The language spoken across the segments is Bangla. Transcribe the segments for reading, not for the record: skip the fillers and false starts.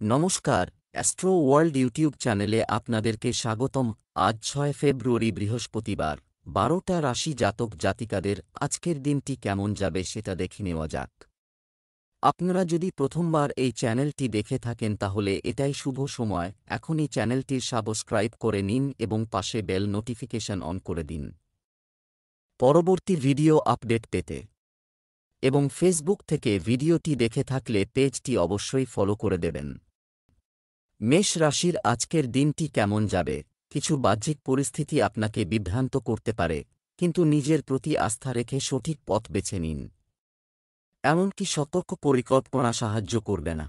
নমস্কার, অ্যাস্ট্রো ওয়ার্ল্ড ইউটিউব চ্যানেলে আপনাদেরকে স্বাগতম। আজ ৬ ফেব্রুয়ারি বৃহস্পতিবার, ১২টা রাশি জাতক জাতিকাদের আজকের দিনটি কেমন যাবে সেটা দেখে নেওয়া যাক। আপনারা যদি প্রথমবার এই চ্যানেলটি দেখে থাকেন তাহলে এটাই শুভ সময়, এখনই চ্যানেলটির সাবস্ক্রাইব করে নিন এবং পাশে বেল নোটিফিকেশন অন করে দিন পরবর্তী ভিডিও আপডেট পেতে। এবং ফেসবুক থেকে ভিডিওটি দেখে থাকলে পেজটি অবশ্যই ফলো করে দেবেন। মেষ রাশির আজকের দিনটি কেমন যাবে? কিছু বাহ্যিক পরিস্থিতি আপনাকে বিভ্রান্ত করতে পারে, কিন্তু নিজের প্রতি আস্থা রেখে সঠিক পথ বেছে নিন। এমনকি সতর্ক পরিকল্পনা সাহায্য করবে না।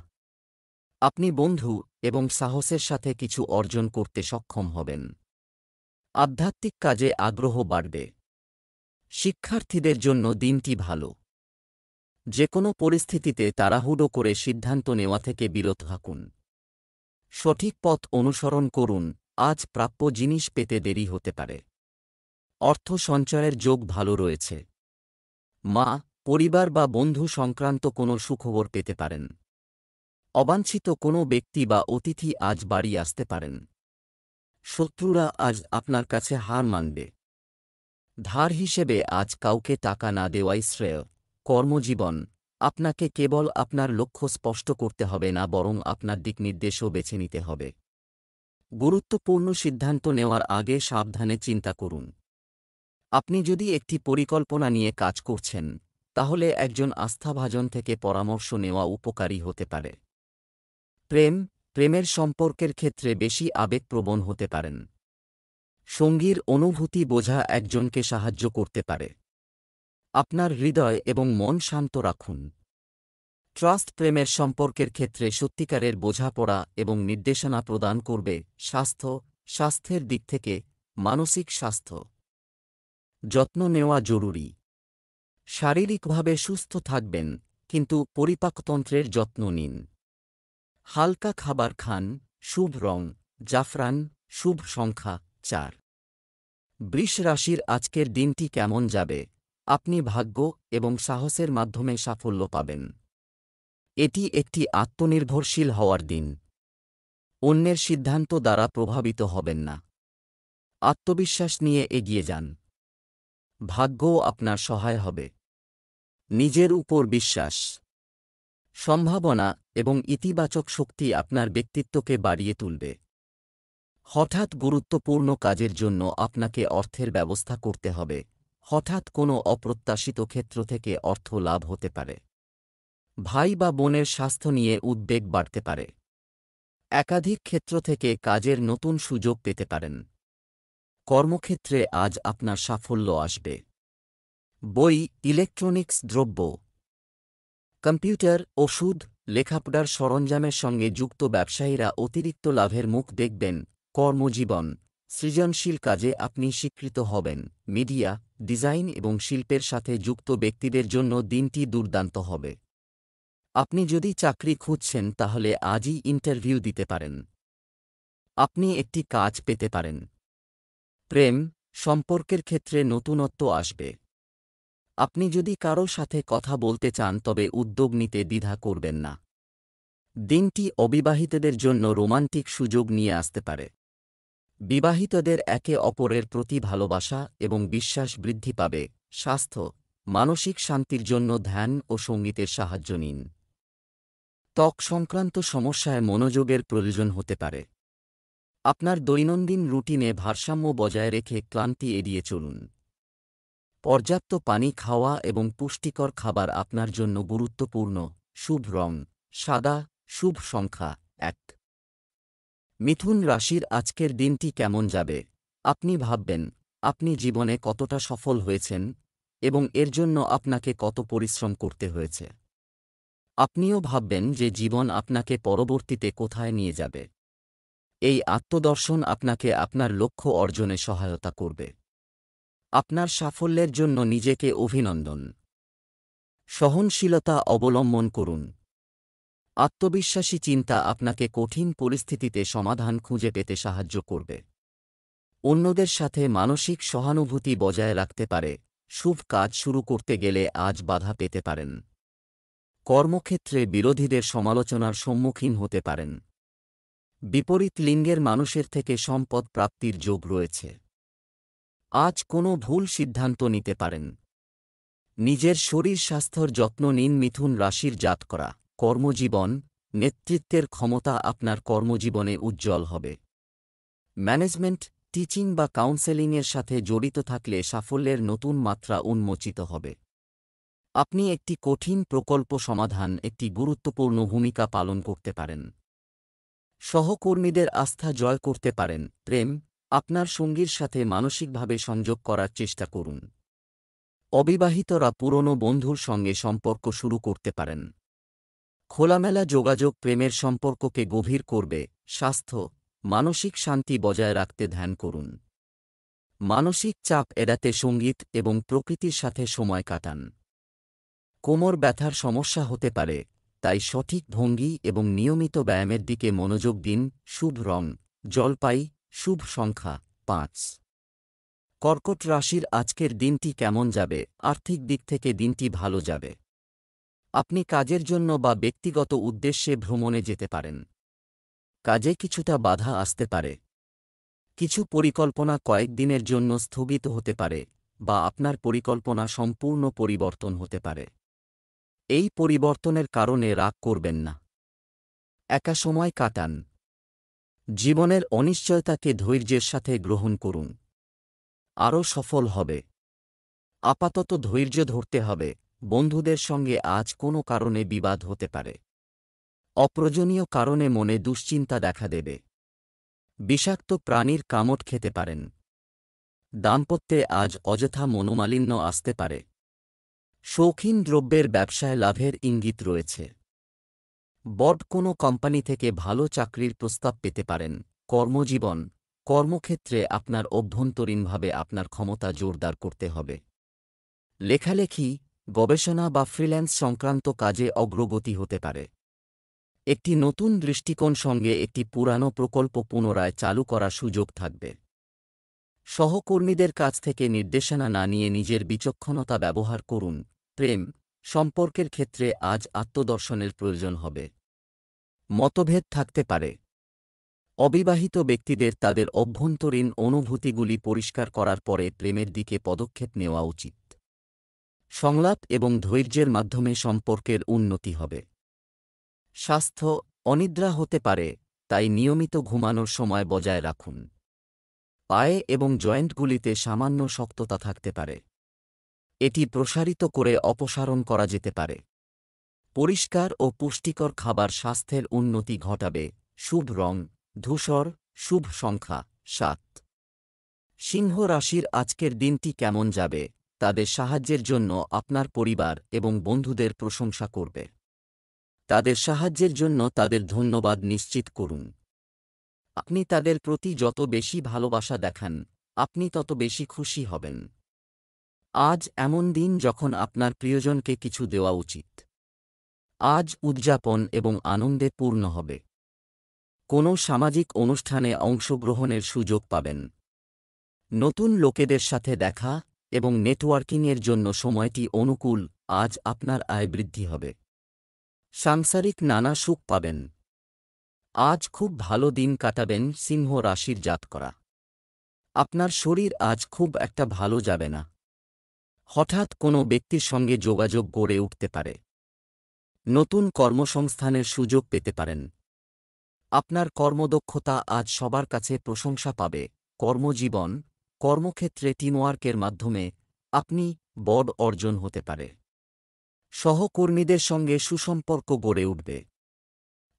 আপনি বন্ধু এবং সাহসের সাথে কিছু অর্জন করতে সক্ষম হবেন। আধ্যাত্মিক কাজে আগ্রহ বাড়বে। শিক্ষার্থীদের জন্য দিনটি ভালো। যে কোনো পরিস্থিতিতে তাড়াহুড়ো করে সিদ্ধান্ত নেওয়া থেকে বিরত থাকুন। সঠিক পথ অনুসরণ করুন, আজ প্রাপ্য জিনিস পেতে দেরি হতে পারে। অর্থ সঞ্চয়ের যোগ ভালো রয়েছে। মা, পরিবার বা বন্ধু সংক্রান্ত কোনো সুখবর পেতে পারেন। অবাঞ্ছিত কোনো ব্যক্তি বা অতিথি আজ বাড়ি আসতে পারেন। শত্রুরা আজ আপনার কাছে হার মানবে। ধার হিসেবে আজ কাউকে টাকা না দেওয়াই শ্রেয়। কর্মজীবন, আপনাকে কেবল আপনার লক্ষ্য স্পষ্ট করতে হবে না, বরং আপনার দিকনির্দেশও বেছে নিতে হবে। গুরুত্বপূর্ণ সিদ্ধান্ত নেওয়ার আগে সাবধানে চিন্তা করুন। আপনি যদি একটি পরিকল্পনা নিয়ে কাজ করছেন, তাহলে একজন আস্থাভাজন থেকে পরামর্শ নেওয়া উপকারী হতে পারে। প্রেমের সম্পর্কের ক্ষেত্রে বেশি আবেগপ্রবণ হতে পারেন। সঙ্গীর অনুভূতি বোঝা একজনকে সাহায্য করতে পারে। আপনার হৃদয় এবং মন শান্ত রাখুন। প্রেমের সম্পর্কের ক্ষেত্রে সত্যিকারের বোঝাপড়া এবং নির্দেশনা প্রদান করবে। স্বাস্থ্যের দিক থেকে মানসিক স্বাস্থ্য যত্ন নেওয়া জরুরি। শারীরিকভাবে সুস্থ থাকবেন, কিন্তু পরিপাকতন্ত্রের যত্ন নিন। হালকা খাবার খান। শুভ রং জাফরান। শুভ সংখ্যা ৪। বৃষ রাশির আজকের দিনটি কেমন যাবে? আপনি ভাগ্য এবং সাহসের মাধ্যমে সাফল্য পাবেন। এটি একটি আত্মনির্ভরশীল হওয়ার দিন। অন্যের সিদ্ধান্ত দ্বারা প্রভাবিত হবেন না। আত্মবিশ্বাস নিয়ে এগিয়ে যান। ভাগ্যও আপনার সহায় হবে। নিজের উপর বিশ্বাস, সম্ভাবনা এবং ইতিবাচক শক্তি আপনার ব্যক্তিত্বকে বাড়িয়ে তুলবে। হঠাৎ গুরুত্বপূর্ণ কাজের জন্য আপনাকে অর্থের ব্যবস্থা করতে হবে। হঠাৎ কোনো অপ্রত্যাশিত ক্ষেত্র থেকে অর্থ লাভ হতে পারে। ভাই বা বোনের স্বাস্থ্য নিয়ে উদ্বেগ বাড়তে পারে। একাধিক ক্ষেত্র থেকে কাজের নতুন সুযোগ পেতে পারেন। কর্মক্ষেত্রে আজ আপনার সাফল্য আসবে। বই, ইলেকট্রনিক্স দ্রব্য, কম্পিউটার, ওষুধ, লেখাপড়ার সরঞ্জামের সঙ্গে যুক্ত ব্যবসায়ীরা অতিরিক্ত লাভের মুখ দেখবেন। কর্মজীবন, সৃজনশীল কাজে আপনি স্বীকৃত হবেন। মিডিয়া, ডিজাইন এবং শিল্পের সাথে যুক্ত ব্যক্তিদের জন্য দিনটি দুর্দান্ত হবে। আপনি যদি চাকরি খুঁজছেন তাহলে আজই ইন্টারভিউ দিতে পারেন। আপনি একটি কাজ পেতে পারেন। প্রেম, সম্পর্কের ক্ষেত্রে নতুনত্ব আসবে। আপনি যদি কারো সাথে কথা বলতে চান তবে উদ্যোগ নিতে দ্বিধা করবেন না। দিনটি অবিবাহিতদের জন্য রোমান্টিক সুযোগ নিয়ে আসতে পারে। বিবাহিতদের একে অপরের প্রতি ভালোবাসা এবং বিশ্বাস বৃদ্ধি পাবে। স্বাস্থ্য, মানসিক শান্তির জন্য ধ্যান ও সঙ্গীতের সাহায্য নিন। ত্বক সংক্রান্ত সমস্যায় মনোযোগের প্রয়োজন হতে পারে। আপনার দৈনন্দিন রুটিনে ভারসাম্য বজায় রেখে ক্লান্তি এড়িয়ে চলুন। পর্যাপ্ত পানি খাওয়া এবং পুষ্টিকর খাবার আপনার জন্য গুরুত্বপূর্ণ। শুভ রং সাদা। শুভ সংখ্যা ১। মিথুন রাশির আজকের দিনটি কেমন যাবে? আপনি ভাববেন আপনি জীবনে কতটা সফল হয়েছেন এবং এর জন্য আপনাকে কত পরিশ্রম করতে হয়েছে। আপনিও ভাববেন যে জীবন আপনাকে পরবর্তীতে কোথায় নিয়ে যাবে। এই আত্মদর্শন আপনাকে আপনার লক্ষ্য অর্জনে সহায়তা করবে। আপনার সাফল্যের জন্য নিজেকে অভিনন্দন। সহনশীলতা অবলম্বন করুন। আত্মবিশ্বাসী চিন্তা আপনাকে কঠিন পরিস্থিতিতে সমাধান খুঁজে পেতে সাহায্য করবে। অন্যদের সাথে মানসিক সহানুভূতি বজায় রাখতে পারে। শুভ কাজ শুরু করতে গেলে আজ বাধা পেতে পারেন। কর্মক্ষেত্রে বিরোধীদের সমালোচনার সম্মুখীন হতে পারেন। বিপরীত লিঙ্গের মানুষের থেকে সম্পদ প্রাপ্তির যোগ রয়েছে। আজ কোনো ভুল সিদ্ধান্ত নিতে পারেন। নিজের শরীর স্বাস্থ্যর যত্ন নিন। মিথুন রাশির জাতকরা। কর্মজীবন, নেতৃত্বের ক্ষমতা আপনার কর্মজীবনে উজ্জ্বল হবে। ম্যানেজমেন্ট, টিচিং বা কাউন্সেলিংয়ের সাথে জড়িত থাকলে সাফল্যের নতুন মাত্রা উন্মোচিত হবে। আপনি একটি কঠিন প্রকল্প সমাধান একটি গুরুত্বপূর্ণ ভূমিকা পালন করতে পারেন। সহকর্মীদের আস্থা জয় করতে পারেন। প্রেম, আপনার সঙ্গীর সাথে মানসিকভাবে সংযোগ করার চেষ্টা করুন। অবিবাহিতরা পুরনো বন্ধুর সঙ্গে সম্পর্ক শুরু করতে পারেন। খোলামেলা যোগাযোগ প্রেমের সম্পর্ককে গভীর করবে। স্বাস্থ্য, মানসিক শান্তি বজায় রাখতে ধ্যান করুন। মানসিক চাপ এড়াতে সঙ্গীত এবং প্রকৃতির সাথে সময় কাটান। কোমর ব্যথার সমস্যা হতে পারে, তাই সঠিক ভঙ্গি এবং নিয়মিত ব্যায়ামের দিকে মনোযোগ দিন। শুভ রং জলপাই, শুভ সংখ্যা 5। কর্কট রাশির আজকের দিনটি কেমন যাবে? আর্থিক দিক থেকে দিনটি ভালো যাবে। আপনি কাজের জন্য বা ব্যক্তিগত উদ্দেশ্যে ভ্রমণে যেতে পারেন। কাজে কিছুটা বাধা আসতে পারে। কিছু পরিকল্পনা কয়েকদিনের জন্য স্থগিত হতে পারে, বা আপনার পরিকল্পনা সম্পূর্ণ পরিবর্তন হতে পারে। এই পরিবর্তনের কারণে রাগ করবেন না। একা সময় কাটান। জীবনের অনিশ্চয়তাকে ধৈর্যের সাথে গ্রহণ করুন। আরও সফল হবে। আপাতত ধৈর্য ধরতে হবে। বন্ধুদের সঙ্গে আজ কোনো কারণে বিবাদ হতে পারে। অপ্রয়োজনীয় কারণে মনে দুশ্চিন্তা দেখা দেবে। বিষাক্ত প্রাণীর কামড় খেতে পারেন। দাম্পত্যে আজ অযথা মনোমালিন্য আসতে পারে। শৌখিন দ্রব্যের ব্যবসায় লাভের ইঙ্গিত রয়েছে। বড় কোনো কোম্পানি থেকে ভালো চাকরির প্রস্তাব পেতে পারেন। কর্মজীবন, কর্মক্ষেত্রে আপনার অভ্যন্তরীণভাবে আপনার ক্ষমতা জোরদার করতে হবে। লেখালেখি, গবেষণা বা ফ্রিল্যান্স সংক্রান্ত কাজে অগ্রগতি হতে পারে। একটি নতুন দৃষ্টিকোণ সঙ্গে একটি পুরানো প্রকল্প পুনরায় চালু করার সুযোগ থাকবে। সহকর্মীদের কাছ থেকে নির্দেশনা না নিয়ে নিজের বিচক্ষণতা ব্যবহার করুন। প্রেম, সম্পর্কের ক্ষেত্রে আজ আত্মদর্শনের প্রয়োজন হবে। মতভেদ থাকতে পারে। অবিবাহিত ব্যক্তিদের তাদের অভ্যন্তরীণ অনুভূতিগুলি পরিষ্কার করার পরে প্রেমের দিকে পদক্ষেপ নেওয়া উচিত। সংলাপ এবং ধৈর্যের মাধ্যমে সম্পর্কের উন্নতি হবে। স্বাস্থ্য, অনিদ্রা হতে পারে, তাই নিয়মিত ঘুমানোর সময় বজায় রাখুন। পায়ে এবং জয়েন্টগুলিতে সামান্য শক্ততা থাকতে পারে। এটি প্রসারিত করে অপসারণ করা যেতে পারে। পরিষ্কার ও পুষ্টিকর খাবার স্বাস্থ্যের উন্নতি ঘটাবে। শুভ রং ধূসর, শুভ সংখ্যা 7। সিংহ রাশির আজকের দিনটি কেমন যাবে? তাদের সাহায্যের জন্য আপনার পরিবার এবং বন্ধুদের প্রশংসা করবে। তাদের সাহায্যের জন্য তাদের ধন্যবাদ নিশ্চিত করুন। আপনি তাদের প্রতি যত বেশি ভালোবাসা দেখান, আপনি তত বেশি খুশি হবেন। আজ এমন দিন যখন আপনার প্রিয়জনকে কিছু দেওয়া উচিত। আজ উদযাপন এবং আনন্দে পূর্ণ হবে। কোনো সামাজিক অনুষ্ঠানে অংশগ্রহণের সুযোগ পাবেন। নতুন লোকেদের সাথে দেখা এবং নেটওয়ার্কিংয়ের জন্য সময়টি অনুকূল। আজ আপনার আয় বৃদ্ধি হবে। সাংসারিক নানা সুখ পাবেন। আজ খুব ভালো দিন কাটাবেন। সিংহ রাশির জাতকরা। আপনার শরীর আজ খুব একটা ভালো যাবে না। হঠাৎ কোনো ব্যক্তির সঙ্গে যোগাযোগ গড়ে উঠতে পারে। নতুন কর্মসংস্থানের সুযোগ পেতে পারেন। আপনার কর্মদক্ষতা আজ সবার কাছে প্রশংসা পাবে। কর্মজীবন, কর্মক্ষেত্রে টিমওয়ার্কের মাধ্যমে আপনি বড় অর্জন হতে পারে। সহকর্মীদের সঙ্গে সুসম্পর্ক গড়ে উঠবে।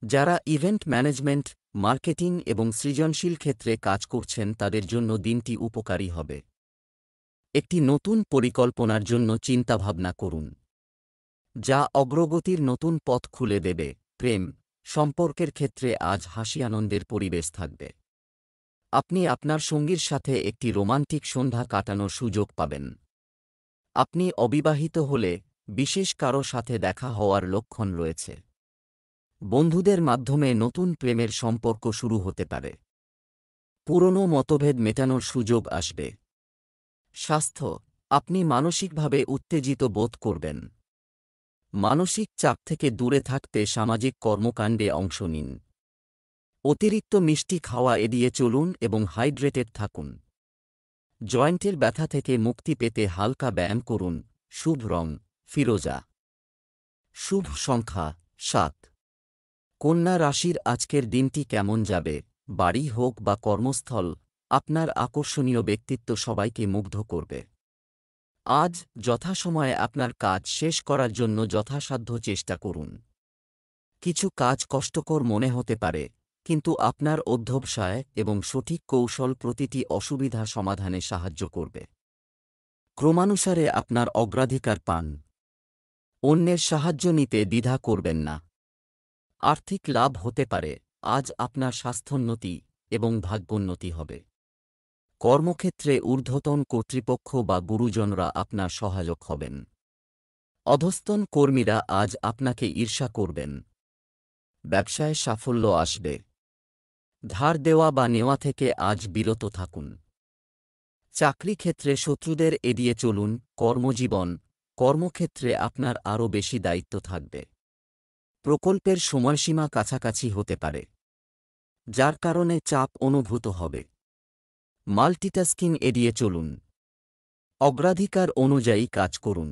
যারা ইভেন্ট ম্যানেজমেন্ট, মার্কেটিং এবং সৃজনশীল ক্ষেত্রে কাজ করছেন তাদের জন্য দিনটি উপকারী হবে। একটি নতুন পরিকল্পনার জন্য চিন্তাভাবনা করুন, যা অগ্রগতির নতুন পথ খুলে দেবে। প্রেম, সম্পর্কের ক্ষেত্রে আজ হাসি আনন্দের পরিবেশ থাকবে। আপনি আপনার সঙ্গীর সাথে একটি রোমান্টিক সন্ধ্যা কাটানোর সুযোগ পাবেন। আপনি অবিবাহিত হলে বিশেষ কারো সাথে দেখা হওয়ার লক্ষণ রয়েছে। বন্ধুদের মাধ্যমে নতুন প্রেমের সম্পর্ক শুরু হতে পারে। পুরনো মতভেদ মেটানোর সুযোগ আসবে। স্বাস্থ্য, আপনি মানসিকভাবে উত্তেজিত বোধ করবেন। মানসিক চাপ থেকে দূরে থাকতে সামাজিক কর্মকাণ্ডে অংশ নিন। অতিরিক্ত মিষ্টি খাওয়া এড়িয়ে চলুন এবং হাইড্রেটেড থাকুন। জয়েন্টের ব্যথা থেকে মুক্তি পেতে হালকা ব্যায়াম করুন। শুভ রং ফিরোজা। শুভ সংখ্যা 7। কন্যা রাশির আজকের দিনটি কেমন যাবে? বাড়ি হোক বা কর্মস্থল, আপনার আকর্ষণীয় ব্যক্তিত্ব সবাইকে মুগ্ধ করবে। আজ যথাসময়ে আপনার কাজ শেষ করার জন্য যথাসাধ্য চেষ্টা করুন। কিছু কাজ কষ্টকর মনে হতে পারে, কিন্তু আপনার অধ্যবসায় এবং সঠিক কৌশল প্রতিটি অসুবিধা সমাধানে সাহায্য করবে। ক্রমানুসারে আপনার অগ্রাধিকার পান। অন্যের সাহায্য নিতে দ্বিধা করবেন না। আর্থিক লাভ হতে পারে। আজ আপনার স্বাস্থ্যোন্নতি এবং ভাগ্যোন্নতি হবে। কর্মক্ষেত্রে ঊর্ধ্বতন কর্তৃপক্ষ বা গুরুজনরা আপনার সহায়ক হবেন। অধস্তন কর্মীরা আজ আপনাকে ঈর্ষা করবেন। ব্যবসায় সাফল্য আসবে। ধার দেওয়া বা নেওয়া থেকে আজ বিরত থাকুন। চাকরি ক্ষেত্রে শত্রুদের এড়িয়ে চলুন। কর্মক্ষেত্রে আপনার আরও বেশি দায়িত্ব থাকবে। প্রকল্পের সময়সীমা কাছাকাছি হতে পারে, যার কারণে চাপ অনুভূত হবে। মাল্টিটাস্কিং এড়িয়ে চলুন। অগ্রাধিকার অনুযায়ী কাজ করুন।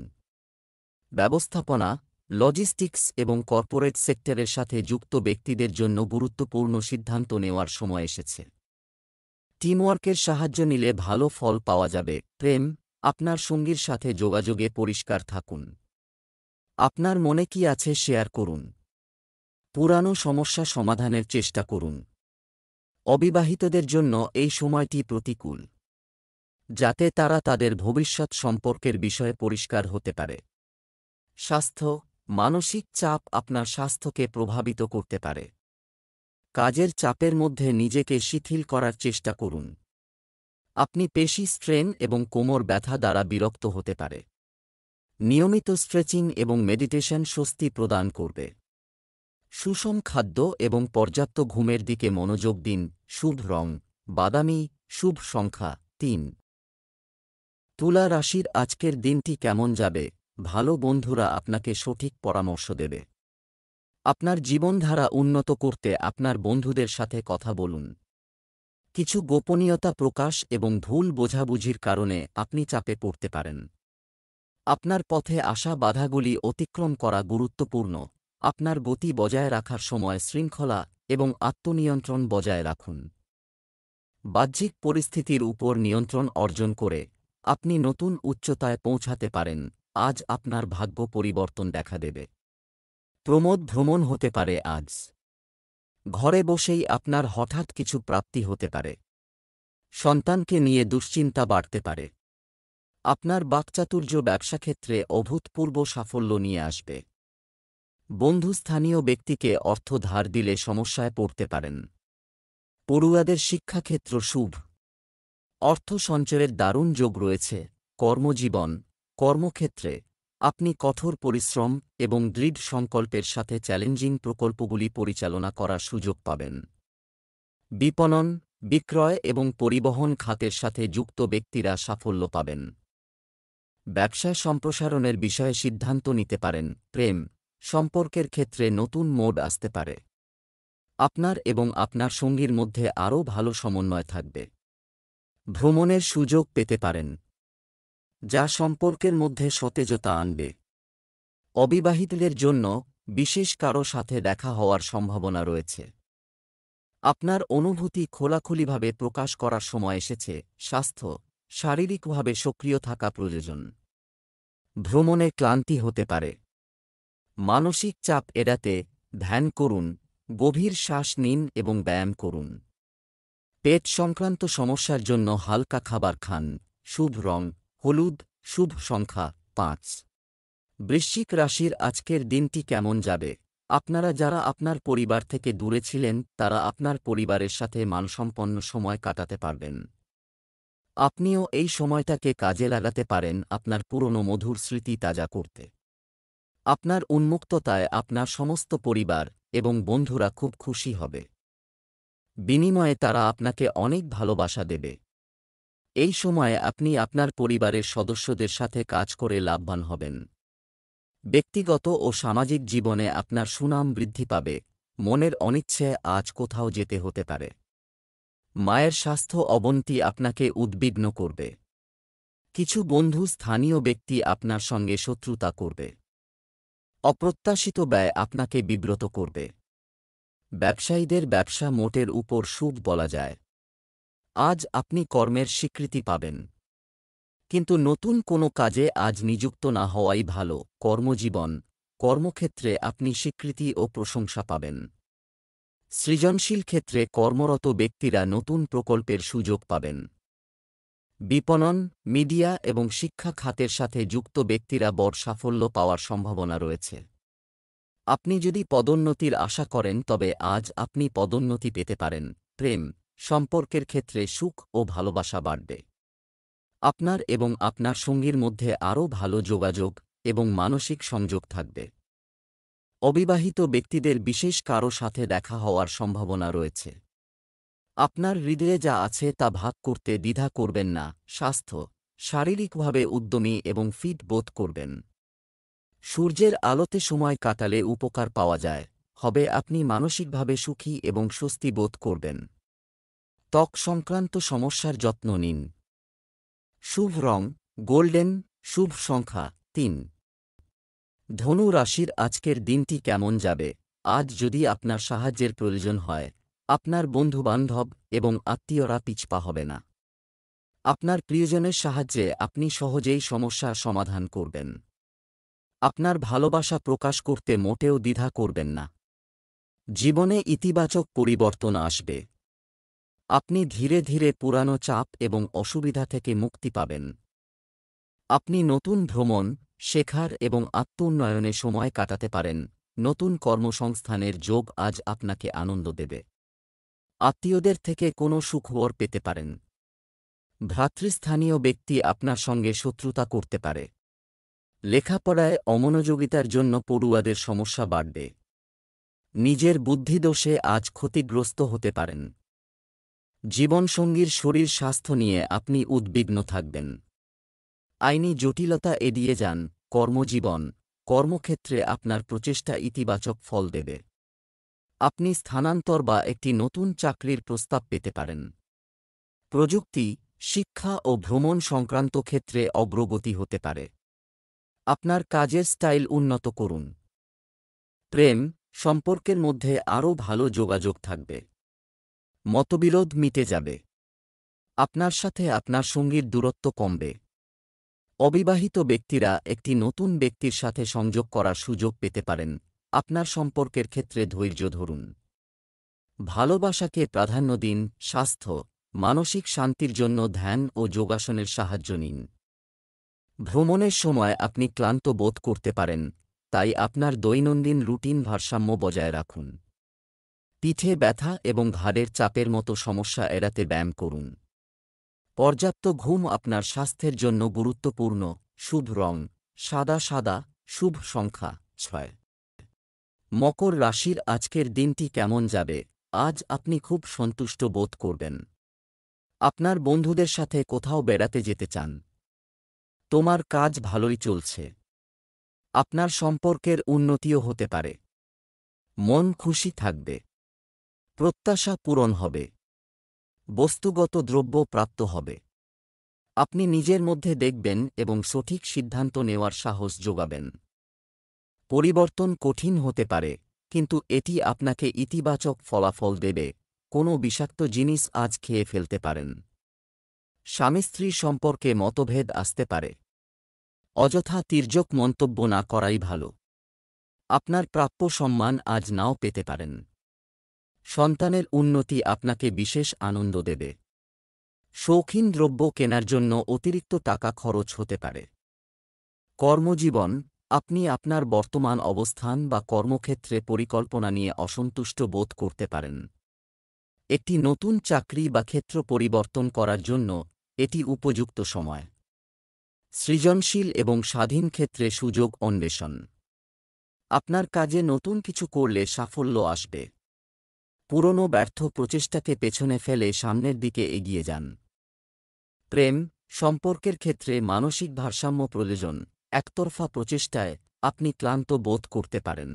ব্যবস্থাপনা, লজিস্টিক্স এবং কর্পোরেট সেক্টরের সাথে যুক্ত ব্যক্তিদের জন্য গুরুত্বপূর্ণ সিদ্ধান্ত নেওয়ার সময় এসেছে। টিমওয়ার্কের সাহায্য নিলে ভালো ফল পাওয়া যাবে। প্রেম, আপনার সঙ্গীর সাথে যোগাযোগে পরিষ্কার থাকুন। আপনার মনে কি আছে শেয়ার করুন। পুরানো সমস্যা সমাধানের চেষ্টা করুন। অবিবাহিতদের জন্য এই সময়টি প্রতিকূল, যাতে তারা তাদের ভবিষ্যৎ সম্পর্কের বিষয়ে পরিষ্কার হতে পারে। স্বাস্থ্য, মানসিক চাপ আপনার স্বাস্থ্যকে প্রভাবিত করতে পারে। কাজের চাপের মধ্যে নিজেকে শিথিল করার চেষ্টা করুন। আপনি পেশি স্ট্রেন এবং কোমর ব্যথা দ্বারা বিরক্ত হতে পারে। নিয়মিত স্ট্রেচিং এবং মেডিটেশন স্বস্তি প্রদান করবে। সুষম খাদ্য এবং পর্যাপ্ত ঘুমের দিকে মনোযোগ দিন। শুভ রং বাদামি। শুভ সংখ্যা 3। তুলা রাশির আজকের দিনটি কেমন যাবে? ভালো বন্ধুরা আপনাকে সঠিক পরামর্শ দেবে। আপনার জীবনধারা উন্নত করতে আপনার বন্ধুদের সাথে কথা বলুন। কিছু গোপনীয়তা প্রকাশ এবং ভুল বোঝাবুঝির কারণে আপনি চাপে পড়তে পারেন। আপনার পথে আসা বাধাগুলি অতিক্রম করা গুরুত্বপূর্ণ। আপনার গতি বজায় রাখার সময় শৃঙ্খলা এবং আত্মনিয়ন্ত্রণ বজায় রাখুন। বাহ্যিক পরিস্থিতির উপর নিয়ন্ত্রণ অর্জন করে আপনি নতুন উচ্চতায় পৌঁছাতে পারেন। আজ আপনার ভাগ্য পরিবর্তন দেখা দেবে। প্রমোদ ভ্রমণ হতে পারে আজ। ঘরে বসেই আপনার হঠাৎ কিছু প্রাপ্তি হতে পারে। সন্তানকে নিয়ে দুশ্চিন্তা বাড়তে পারে। আপনার বাকচাতুর্য ব্যবসাক্ষেত্রে অভূতপূর্ব সাফল্য নিয়ে আসবে। বন্ধু স্থানীয় ব্যক্তিকে অর্থ ধার দিলে সমস্যায় পড়তে পারেন। পড়ুয়াদের শিক্ষাক্ষেত্র শুভ। অর্থ সঞ্চয়ের দারুণ যোগ রয়েছে। কর্মক্ষেত্রে আপনি কঠোর পরিশ্রম এবং দৃঢ় সংকল্পের সাথে চ্যালেঞ্জিং প্রকল্পগুলি পরিচালনা করার সুযোগ পাবেন। বিপণন, বিক্রয় এবং পরিবহন খাতের সাথে যুক্ত ব্যক্তিরা সাফল্য পাবেন। ব্যবসা সম্প্রসারণের বিষয়ে সিদ্ধান্ত নিতে পারেন। প্রেম, সম্পর্কের ক্ষেত্রে নতুন মোড় আসতে পারে। আপনার এবং আপনার সঙ্গীর মধ্যে আরও ভালো সমন্বয় থাকবে। ভ্রমণের সুযোগ পেতে পারেন, যা সম্পর্কের মধ্যে সতেজতা আনবে। অবিবাহিতদের জন্য বিশেষ কারো সাথে দেখা হওয়ার সম্ভাবনা রয়েছে। আপনার অনুভূতি খোলাখুলিভাবে প্রকাশ করার সময় এসেছে। স্বাস্থ্য, শারীরিকভাবে সক্রিয় থাকা প্রয়োজন। ভ্রমণে ক্লান্তি হতে পারে। মানসিক চাপ এড়াতে ধ্যান করুন, গভীর শ্বাস নিন এবং ব্যায়াম করুন। পেট সংক্রান্ত সমস্যার জন্য হালকা খাবার খান। শুভ রং হলুদ। শুভ সংখ্যা 5। বৃশ্চিক রাশির আজকের দিনটি কেমন যাবে? আপনারা যারা আপনার পরিবার থেকে দূরে ছিলেন, তারা আপনার পরিবারের সাথে মানসম্পন্ন সময় কাটাতে পারবেন। আপনিও এই সময়টাকে কাজে লাগাতে পারেন আপনার পুরনো মধুর স্মৃতি তাজা করতে। আপনার উন্মুক্ততায় আপনার সমস্ত পরিবার এবং বন্ধুরা খুব খুশি হবে। বিনিময়ে তারা আপনাকে অনেক ভালোবাসা দেবে। এই সময়ে আপনি আপনার পরিবারের সদস্যদের সাথে কাজ করে লাভবান হবেন। ব্যক্তিগত ও সামাজিক জীবনে আপনার সুনাম বৃদ্ধি পাবে। মনের অনিচ্ছে আজ কোথাও যেতে হতে পারে। মায়ের স্বাস্থ্য অবনতি আপনাকে উদ্বিগ্ন করবে। কিছু বন্ধু স্থানীয় ব্যক্তি আপনার সঙ্গে শত্রুতা করবে। অপ্রত্যাশিত ব্যয় আপনাকে বিব্রত করবে। ব্যবসায়ীদের ব্যবসা মোটের উপর শুভ বলা যায়। আজ আপনি কর্মের স্বীকৃতি পাবেন, কিন্তু নতুন কোনো কাজে আজ নিযুক্ত না হওয়াই ভালো। কর্মজীবন, কর্মক্ষেত্রে আপনি স্বীকৃতি ও প্রশংসা পাবেন। সৃজনশীল ক্ষেত্রে কর্মরত ব্যক্তিরা নতুন প্রকল্পের সুযোগ পাবেন। বিপণন, মিডিয়া এবং শিক্ষা খাতের সাথে যুক্ত ব্যক্তিরা বড় সাফল্য পাওয়ার সম্ভাবনা রয়েছে। আপনি যদি পদোন্নতির আশা করেন তবে আজ আপনি পদোন্নতি পেতে পারেন। প্রেম, সম্পর্কের ক্ষেত্রে সুখ ও ভালোবাসা বাড়বে। আপনার এবং আপনার সঙ্গীর মধ্যে আরও ভালো যোগাযোগ এবং মানসিক সংযোগ থাকবে। অবিবাহিত ব্যক্তিদের বিশেষ কারও সাথে দেখা হওয়ার সম্ভাবনা রয়েছে। আপনার হৃদয়ে যা আছে তা ভাগ করতে দ্বিধা করবেন না। স্বাস্থ্য, শারীরিকভাবে উদ্যমী এবং ফিট বোধ করবেন। সূর্যের আলোতে সময় কাটালে উপকার পাওয়া যায়। হবে আপনি মানসিকভাবে সুখী এবং স্বস্তি বোধ করবেন। ত্বক সংক্রান্ত সমস্যার যত্ন নিন। শুভ রং গোল্ডেন, শুভ সংখ্যা 3। ধনু রাশির আজকের দিনটি কেমন যাবে? আজ যদি আপনার সাহায্যের প্রয়োজন হয়, আপনার বন্ধুবান্ধব এবং আত্মীয়রা পিছপা হবে না। আপনার প্রিয়জনের সাহায্যে আপনি সহজেই সমস্যার সমাধান করবেন। আপনার ভালোবাসা প্রকাশ করতে মোটেও দ্বিধা করবেন না। জীবনে ইতিবাচক পরিবর্তন আসবে। আপনি ধীরে ধীরে পুরানো চাপ এবং অসুবিধা থেকে মুক্তি পাবেন। আপনি নতুন ভ্রমণ, শেখার এবং আত্মোন্নয়নে সময় কাটাতে পারেন। নতুন কর্মসংস্থানের যোগ আজ আপনাকে আনন্দ দেবে। আত্মীয়দের থেকে কোনো সুখবর পেতে পারেন। ভ্রাতৃস্থানীয় ব্যক্তি আপনার সঙ্গে শত্রুতা করতে পারে। লেখাপড়ায় অমনোযোগিতার জন্য পড়ুয়াদের সমস্যা বাড়বে। নিজের বুদ্ধিদোষে আজ ক্ষতিগ্রস্ত হতে পারেন। জীবনসঙ্গীর শরীর স্বাস্থ্য নিয়ে আপনি উদ্বিগ্ন থাকবেন। আইনি জটিলতা এড়িয়ে যান। কর্মজীবন, কর্মক্ষেত্রে আপনার প্রচেষ্টা ইতিবাচক ফল দেবে। আপনি স্থানান্তর বা একটি নতুন চাকরির প্রস্তাব পেতে পারেন। প্রযুক্তি, শিক্ষা ও ভ্রমণ সংক্রান্ত ক্ষেত্রে অগ্রগতি হতে পারে। আপনার কাজের স্টাইল উন্নত করুন। প্রেম, সম্পর্কের মধ্যে আরও ভালো যোগাযোগ থাকবে। মতবিরোধ মিটে যাবে। আপনার সাথে আপনার সঙ্গীর দূরত্ব কমবে। অবিবাহিত ব্যক্তিরা একটি নতুন ব্যক্তির সাথে সংযোগ করার সুযোগ পেতে পারেন। আপনার সম্পর্কের ক্ষেত্রে ধৈর্য ধরুন। ভালোবাসাকে প্রাধান্য দিন। স্বাস্থ্য, মানসিক শান্তির জন্য ধ্যান ও যোগাসনের সাহায্য নিন। ভ্রমণের সময় আপনি ক্লান্ত বোধ করতে পারেন, তাই আপনার দৈনন্দিন রুটিন ভারসাম্য বজায় রাখুন। পিঠে ব্যথা এবং ঘাড়ের চাপের মতো সমস্যা এড়াতে ব্যায়াম করুন। পর্যাপ্ত ঘুম আপনার স্বাস্থ্যের জন্য গুরুত্বপূর্ণ। শুভ রং সাদা সাদা, শুভ সংখ্যা 6। মকর রাশির আজকের দিনটি কেমন যাবে? আজ আপনি খুব সন্তুষ্ট বোধ করবেন। আপনার বন্ধুদের সাথে কোথাও বেড়াতে যেতে চান। তোমার কাজ ভালোই চলছে। আপনার সম্পর্কের উন্নতিও হতে পারে। মন খুশি থাকবে। প্রত্যাশা পূরণ হবে। বস্তুগত দ্রব্য প্রাপ্ত হবে। আপনি নিজের মধ্যে দেখবেন এবং সঠিক সিদ্ধান্ত নেওয়ার সাহস যোগাবেন। পরিবর্তন কঠিন হতে পারে, কিন্তু এটি আপনাকে ইতিবাচক ফলাফল দেবে। কোনো বিষাক্ত জিনিস আজ খেয়ে ফেলতে পারেন। স্বামী স্ত্রীর সম্পর্কে মতভেদ আসতে পারে। অযথা তির্যক মন্তব্য না করাই ভালো। আপনার প্রাপ্য সম্মান আজ নাও পেতে পারেন। সন্তানের উন্নতি আপনাকে বিশেষ আনন্দ দেবে। শৌখিন দ্রব্য কেনার জন্য অতিরিক্ত টাকা খরচ হতে পারে। কর্মজীবন, আপনি আপনার বর্তমান অবস্থান বা কর্মক্ষেত্রে পরিকল্পনা নিয়ে অসন্তুষ্ট বোধ করতে পারেন। একটি নতুন চাকরি বা ক্ষেত্র পরিবর্তন করার জন্য এটি উপযুক্ত সময়। সৃজনশীল এবং স্বাধীন ক্ষেত্রে সুযোগ অন্বেষণ। আপনার কাজে নতুন কিছু করলে সাফল্য আসবে। পুরনো ব্যর্থ প্রচেষ্টাকে পেছনে ফেলে সামনের দিকে এগিয়ে যান। প্রেম, সম্পর্কের ক্ষেত্রে মানসিক ভারসাম্য প্রয়োজন। একতরফা প্রচেষ্টায় আপনি ক্লান্ত বোধ করতে পারেন।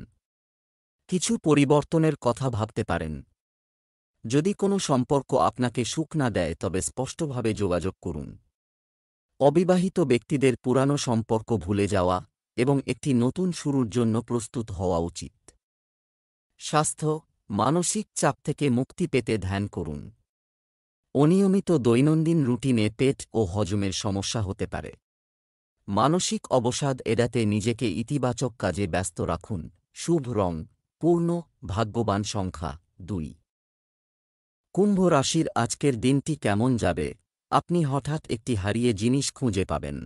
কিছু পরিবর্তনের কথা ভাবতে পারেন। যদি কোনো সম্পর্ক আপনাকে সুখ না দেয় তবে স্পষ্টভাবে যোগাযোগ করুন। অবিবাহিত ব্যক্তিদের পুরানো সম্পর্ক ভুলে যাওয়া এবং একটি নতুন শুরুর জন্য প্রস্তুত হওয়া উচিত। স্বাস্থ্য, মানসিক চাপ থেকে মুক্তি পেতে ধ্যান করুন। অনিয়মিত দৈনন্দিন রুটিনে পেট ও হজমের সমস্যা হতে পারে। মানসিক অবসাদ এড়াতে নিজেকে ইতিবাচক কাজে ব্যস্ত রাখুন। শুভ রং পূর্ণ, ভাগ্যবান সংখ্যা 2। কুম্ভ রাশির আজকের দিনটি কেমন যাবে? আপনি হঠাৎ একটি হারিয়ে জিনিস খুঁজে পাবেন।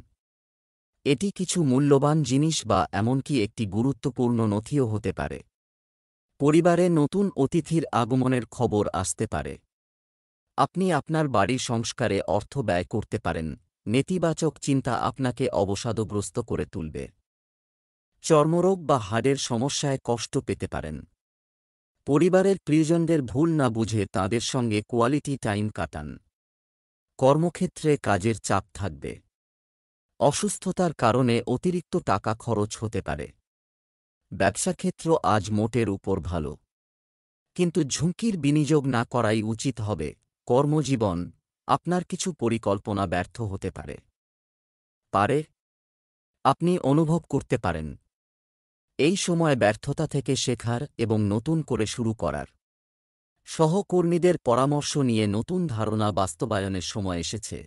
এটি কিছু মূল্যবান জিনিস বা এমনকি একটি গুরুত্বপূর্ণ নথিও হতে পারে। পরিবারে নতুন অতিথির আগমনের খবর আসতে পারে। আপনি আপনার বাড়ির সংস্কারে অর্থ ব্যয় করতে পারেন। নেতিবাচক চিন্তা আপনাকে অবসাদগ্রস্ত করে তুলবে। চর্মরোগ বা হাড়ের সমস্যায় কষ্ট পেতে পারেন। পরিবারের প্রিয়জনদের ভুল না বুঝে তাঁদের সঙ্গে কোয়ালিটি টাইম কাটান। কর্মক্ষেত্রে কাজের চাপ থাকবে। অসুস্থতার কারণে অতিরিক্ত টাকা খরচ হতে পারে। ব্যবসাক্ষেত্র আজ মোটের উপর ভালো, কিন্তু ঝুঁকির বিনিয়োগ না করাই উচিত হবে। কর্মজীবন, আপনার কিছু পরিকল্পনা ব্যর্থ হতে পারে। আপনি অনুভব করতে পারেন এই সময় ব্যর্থতা থেকে শেখার এবং নতুন করে শুরু করার। সহকর্মীদের পরামর্শ নিয়ে নতুন ধারণা বাস্তবায়নের সময় এসেছে।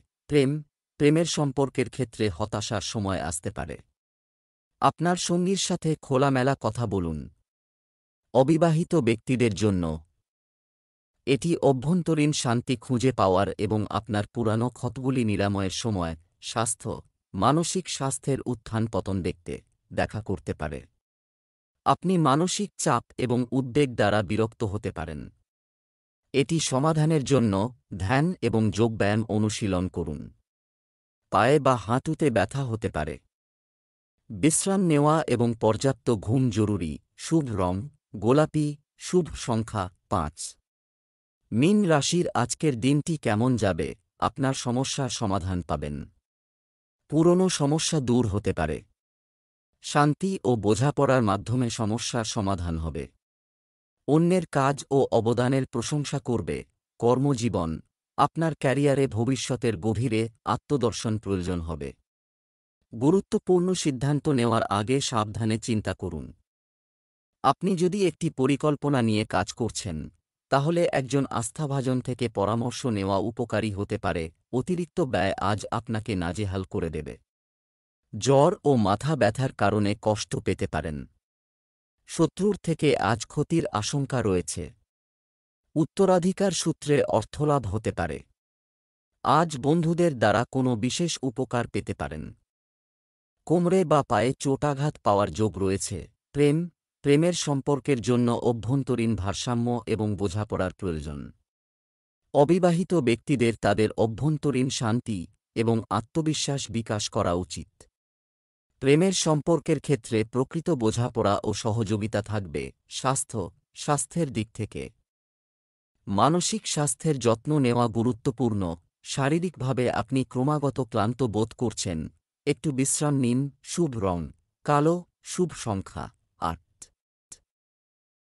প্রেমের সম্পর্কের ক্ষেত্রে হতাশার সময় আসতে পারে। আপনার সঙ্গীর সাথে খোলামেলা কথা বলুন। অবিবাহিত ব্যক্তিদের জন্য এটি অভ্যন্তরীণ শান্তি খুঁজে পাওয়ার এবং আপনার পুরানো ক্ষতগুলি নিরাময়ের সময়। স্বাস্থ্য, মানসিক স্বাস্থ্যের উত্থান পতন দেখতে দেখা করতে পারে। আপনি মানসিক চাপ এবং উদ্বেগ দ্বারা বিরক্ত হতে পারেন। এটি সমাধানের জন্য ধ্যান এবং যোগব্যায়াম অনুশীলন করুন। পায়ে বা হাঁটুতে ব্যথা হতে পারে। বিশ্রাম নেওয়া এবং পর্যাপ্ত ঘুম জরুরি। শুভ রং গোলাপি, শুভ সংখ্যা 5। মীন রাশির আজকের দিনটি কেমন যাবে? আপনার সমস্যার সমাধান পাবেন। পুরনো সমস্যা দূর হতে পারে। শান্তি ও বোঝাপড়ার মাধ্যমে সমস্যার সমাধান হবে। অন্যের কাজ ও অবদানের প্রশংসা করবে। কর্মজীবন, আপনার ক্যারিয়ারে ভবিষ্যতের গভীরে আত্মদর্শন প্রয়োজন হবে। গুরুত্বপূর্ণ সিদ্ধান্ত নেওয়ার আগে সাবধানে চিন্তা করুন। আপনি যদি একটি পরিকল্পনা নিয়ে কাজ করছেন, তাহলে একজন আস্থাভাজন থেকে পরামর্শ নেওয়া উপকারী হতে পারে। অতিরিক্ত ব্যয় আজ আপনাকে নাজেহাল করে দেবে। জ্বর ও মাথা ব্যথার কারণে কষ্ট পেতে পারেন। শত্রুর থেকে আজ ক্ষতির আশঙ্কা রয়েছে। উত্তরাধিকার সূত্রে অর্থলাভ হতে পারে। আজ বন্ধুদের দ্বারা কোনো বিশেষ উপকার পেতে পারেন। কোমরে বা পায়ে চোটাঘাত পাওয়ার যোগ রয়েছে। প্রেমের সম্পর্কের জন্য অভ্যন্তরীণ ভারসাম্য এবং বোঝাপড়ার প্রয়োজন। অবিবাহিত ব্যক্তিদের তাদের অভ্যন্তরীণ শান্তি এবং আত্মবিশ্বাস বিকাশ করা উচিত। প্রেমের সম্পর্কের ক্ষেত্রে প্রকৃত বোঝাপড়া ও সহযোগিতা থাকবে। স্বাস্থ্যের দিক থেকে মানসিক স্বাস্থ্যের যত্ন নেওয়া গুরুত্বপূর্ণ। শারীরিকভাবে আপনি ক্রমাগত ক্লান্ত বোধ করছেন। একটু বিশ্রাম নিন। শুভ রং কালো, শুভ সংখ্যা